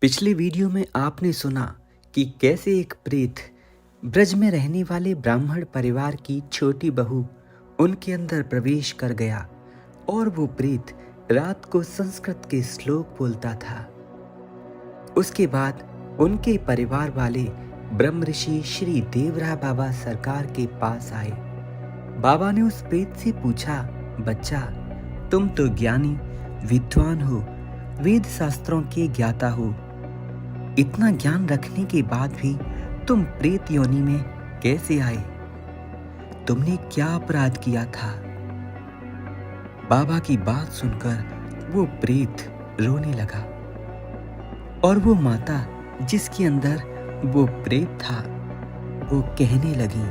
पिछले वीडियो में आपने सुना कि कैसे एक प्रेत ब्रज में रहने वाले ब्राह्मण परिवार की छोटी बहू उनके अंदर प्रवेश कर गया और वो प्रेत रात को संस्कृत के श्लोक बोलता था। उसके बाद उनके परिवार वाले ब्रह्म ऋषि श्री देवरा बाबा सरकार के पास आए। बाबा ने उस प्रेत से पूछा, बच्चा, तुम तो ज्ञानी विद्वान हो, वेद शास्त्रों के ज्ञाता हो, इतना ज्ञान रखने के बाद भी तुम प्रेत योनि में कैसे आए? तुमने क्या अपराध किया था? बाबा की बात सुनकर वो प्रेत रोने लगा और वो माता जिसके अंदर वो प्रेत था वो कहने लगी,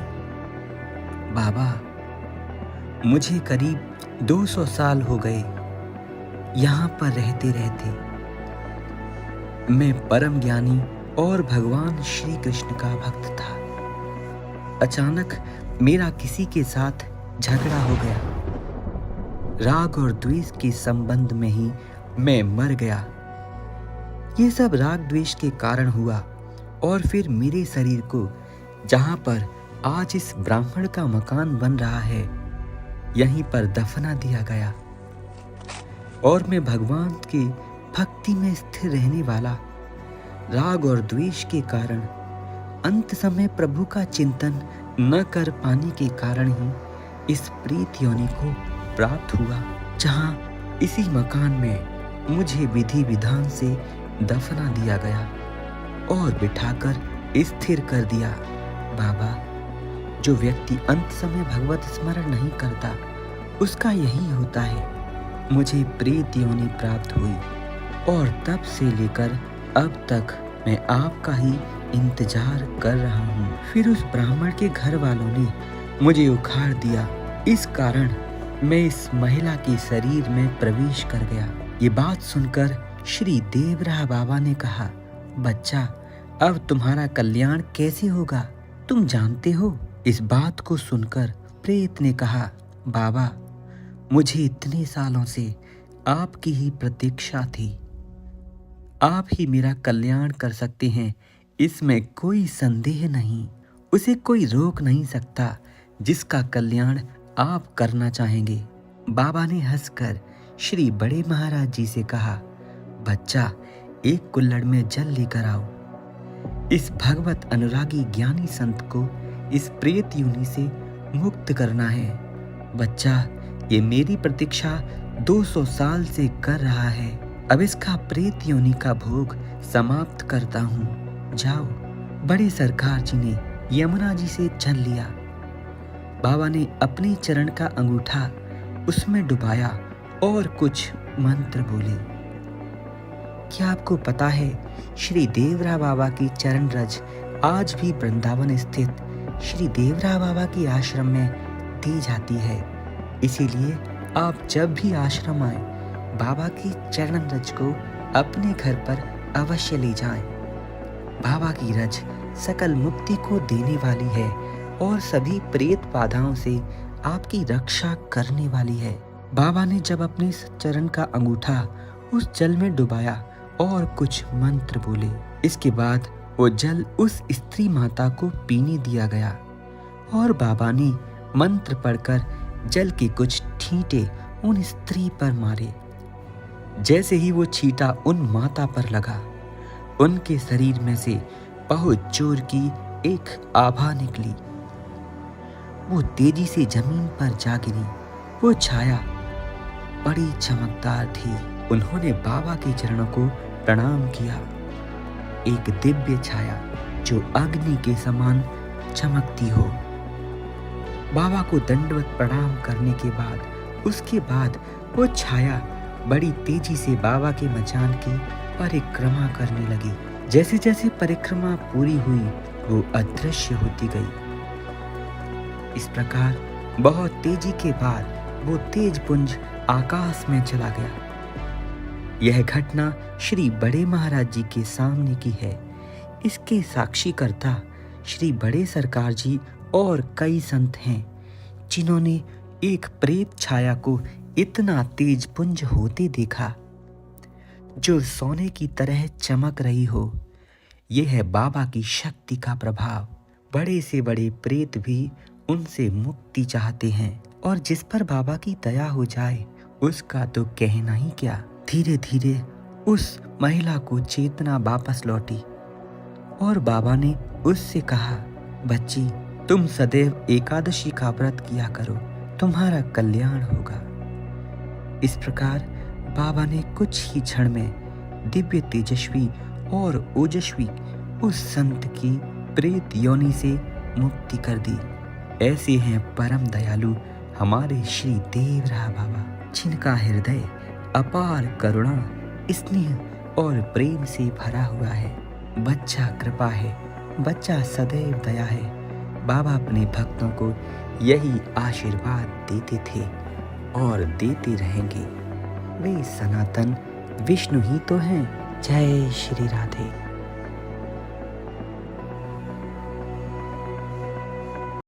बाबा, मुझे करीब 200 साल हो गए यहाँ पर रहते रहते। मैं परम ज्ञानी और भगवान श्री कृष्ण का भक्त था। अचानक मेरा किसी के साथ झगड़ा हो गया। राग और द्वेष के संबंध में ही मैं मर गया। ये सब राग द्वेष के कारण हुआ और फिर मेरे शरीर को जहां पर आज इस ब्राह्मण का मकान बन रहा है यहीं पर दफना दिया गया और मैं भगवान की भक्ति में स्थिर रहने वाला राग और द्वेष के कारण अंत समय प्रभु का चिंतन न कर पाने के कारण ही इस प्रेत योनि को प्राप्त हुआ, जहां इसी मकान में मुझे विधि विधान से दफना दिया गया और बिठाकर स्थिर कर दिया। बाबा, जो व्यक्ति अंत समय भगवत स्मरण नहीं करता उसका यही होता है। मुझे प्रेत योनि प्राप्त हुई और तब से लेकर अब तक मैं आपका ही इंतजार कर रहा हूँ। फिर उस ब्राह्मण के घर वालों ने मुझे उखाड़ दिया, इस कारण मैं इस महिला के शरीर में प्रवेश कर गया। ये बात सुनकर श्री देवरा बाबा ने कहा, बच्चा, अब तुम्हारा कल्याण कैसे होगा तुम जानते हो? इस बात को सुनकर प्रेत ने कहा, बाबा, मुझे इतने सालों से आपकी ही प्रतीक्षा थी। आप ही मेरा कल्याण कर सकते हैं, इसमें कोई संदेह नहीं। उसे कोई रोक नहीं सकता जिसका कल्याण आप करना चाहेंगे। बाबा ने हंसकर श्री बड़े महाराज जी से कहा, बच्चा, एक कुल्हड़ में जल लेकर आओ। इस भगवत अनुरागी ज्ञानी संत को इस प्रेत योनि से मुक्त करना है। बच्चा, ये मेरी प्रतीक्षा 200 साल से कर रहा है। अब इसका प्रेत योनि का भोग समाप्त करता हूँ। जाओ। बड़े सरकार जी ने यमुना जी से जल लिया। बाबा ने अपने चरण का अंगूठा उसमें डुबाया और कुछ मंत्र बोले। क्या आपको पता है, श्री देवरा बाबा की चरण रज आज भी वृंदावन स्थित श्री देवरा बाबा के आश्रम में दी जाती है। इसीलिए आप जब भी आश्रम आए, बाबा की चरण रज को अपने घर पर अवश्य ले जाएं। बाबा की रज सकल मुक्ति को देने वाली है और सभी प्रेत बाधाओं से आपकी रक्षा करने वाली है। बाबा ने जब अपने चरण का अंगूठा उस जल में डुबाया और कुछ मंत्र बोले, इसके बाद वो जल उस स्त्री माता को पीने दिया गया और बाबा ने मंत्र पढ़कर जल के कुछ छींटे उन स्त्री पर मारे। जैसे ही वो छींटा उन माता पर लगा, उनके शरीर में से बहुत जोर की एक आभा निकली। वो तेजी से जमीन पर जा गिरी। वो छाया बड़ी चमकदार थी। उन्होंने बाबा के चरणों को प्रणाम किया। एक दिव्य छाया जो अग्नि के समान चमकती हो। बाबा को दंडवत प्रणाम करने के बाद उसके बाद वो छाया बड़ी तेजी से बाबा के मचान की परिक्रमा करने लगी। जैसे जैसे परिक्रमा पूरी हुई वो अदृश्य होती गई। इस प्रकार बहुत तेजी के बाद वो तेज पुंज आकाश में चला गया। यह घटना श्री बड़े महाराज जी के सामने की है। इसके साक्षीकर्ता श्री बड़े सरकार जी और कई संत हैं जिन्होंने एक प्रेत छाया को इतना तेज पुंज होते देखा। जो सोने की तरह चमक रही हो। ये है बाबा की शक्ति का प्रभाव। बड़े से बड़े प्रेत भी उनसे मुक्ति चाहते हैं और जिस पर बाबा की दया हो जाए उसका तो कहना ही क्या। धीरे धीरे उस महिला को चेतना वापस लौटी और बाबा ने उससे कहा, बच्ची, तुम सदैव एकादशी का व्रत किया करो, तुम्हारा कल्याण होगा। इस प्रकार बाबा ने कुछ ही क्षण में दिव्य तेजस्वी और ओजस्वी उस संत की प्रेत योनि से मुक्ति कर दी। ऐसे हैं परम दयालु हमारे श्री देवराह बाबा, जिनका हृदय अपार करुणा, स्नेह और प्रेम से भरा हुआ है। बच्चा कृपा है, बच्चा सदैव दया है। बाबा अपने भक्तों को यही आशीर्वाद देते थे और देते रहेंगे। वे सनातन विष्णु ही तो हैं। जय श्री राधे।